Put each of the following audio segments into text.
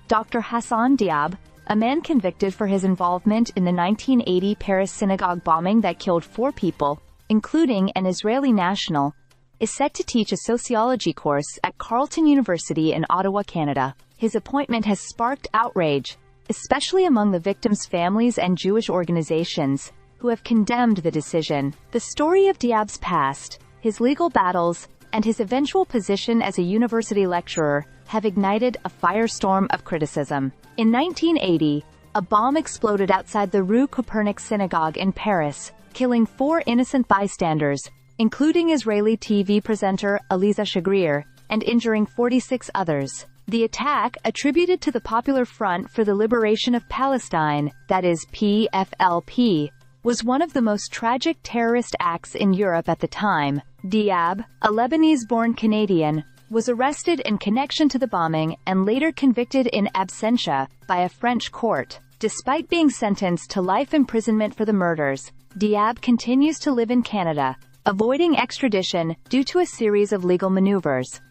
Dr. Hassan Diab, a man convicted for his involvement in the 1980 Paris synagogue bombing that killed 4 people, including an Israeli national, is set to teach a sociology course at Carleton University in Ottawa, Canada. His appointment has sparked outrage, especially among the victims' families and Jewish organizations, who have condemned the decision. The story of Diab's past, his legal battles, and his eventual position as a university lecturer have ignited a firestorm of criticism. In 1980, a bomb exploded outside the Rue Copernic synagogue in Paris, killing 4 innocent bystanders, including Israeli TV presenter Aliza Shagrir, and injuring 46 others. The attack, attributed to the Popular Front for the Liberation of Palestine, that is PFLP, was one of the most tragic terrorist acts in Europe at the time. Diab, a Lebanese-born Canadian, was arrested in connection to the bombing and later convicted in absentia by a French court. Despite being sentenced to life imprisonment for the murders, Diab continues to live in Canada, avoiding extradition due to a series of legal maneuvers.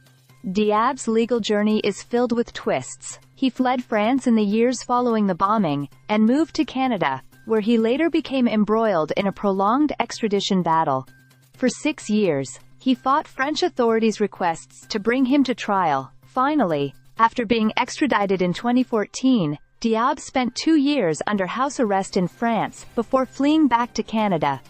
Diab's legal journey is filled with twists. He fled France in the years following the bombing, and moved to Canada, where he later became embroiled in a prolonged extradition battle. For 6 years, he fought French authorities' requests to bring him to trial. Finally, after being extradited in 2014, Diab spent 2 years under house arrest in France before fleeing back to Canada.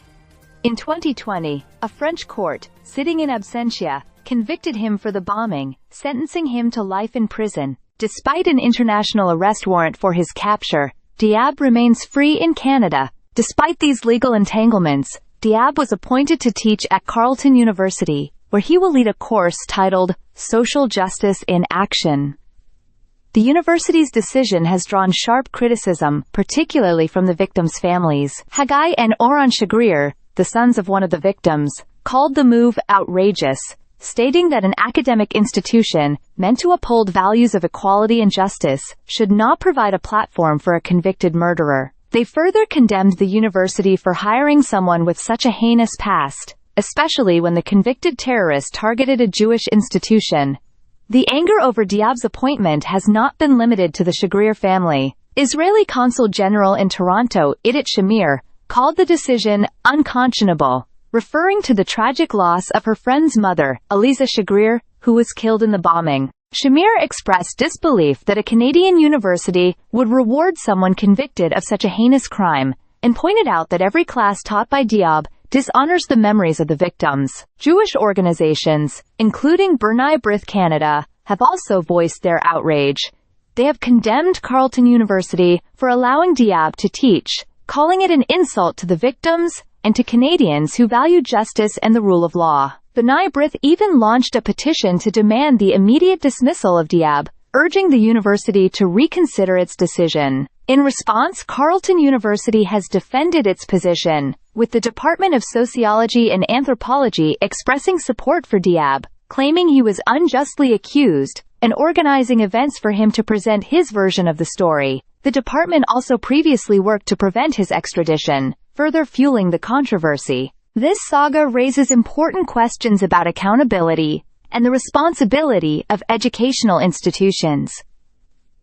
In 2020, a French court, sitting in absentia, convicted him for the bombing, sentencing him to life in prison. Despite an international arrest warrant for his capture, Diab remains free in Canada. Despite these legal entanglements, Diab was appointed to teach at Carleton University, where he will lead a course titled Social Justice in Action. The university's decision has drawn sharp criticism, particularly from the victims' families. Haggai and Oran Shagrir, the sons of one of the victims, called the move outrageous, stating that an academic institution, meant to uphold values of equality and justice, should not provide a platform for a convicted murderer. They further condemned the university for hiring someone with such a heinous past, especially when the convicted terrorist targeted a Jewish institution. The anger over Diab's appointment has not been limited to the Shagrir family. Israeli Consul General in Toronto, Idit Shamir, called the decision unconscionable, referring to the tragic loss of her friend's mother, Aliza Shagrir, who was killed in the bombing. Shamir expressed disbelief that a Canadian university would reward someone convicted of such a heinous crime, and pointed out that every class taught by Diab dishonors the memories of the victims. Jewish organizations, including B'nai B'rith Canada, have also voiced their outrage. They have condemned Carleton University for allowing Diab to teach, calling it an insult to the victims and to Canadians who value justice and the rule of law. B'nai B'rith even launched a petition to demand the immediate dismissal of Diab, urging the university to reconsider its decision. In response, Carleton University has defended its position, with the Department of Sociology and Anthropology expressing support for Diab, claiming he was unjustly accused, and organizing events for him to present his version of the story. The department also previously worked to prevent his extradition, further fueling the controversy. This saga raises important questions about accountability and the responsibility of educational institutions.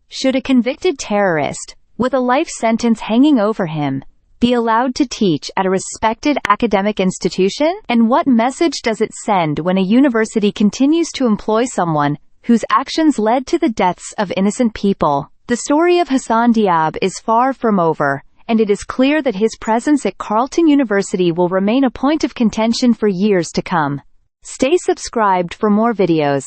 Should a convicted terrorist, with a life sentence hanging over him, be allowed to teach at a respected academic institution? And what message does it send when a university continues to employ someone whose actions led to the deaths of innocent people? The story of Hassan Diab is far from over, and it is clear that his presence at Carleton University will remain a point of contention for years to come. Stay subscribed for more videos.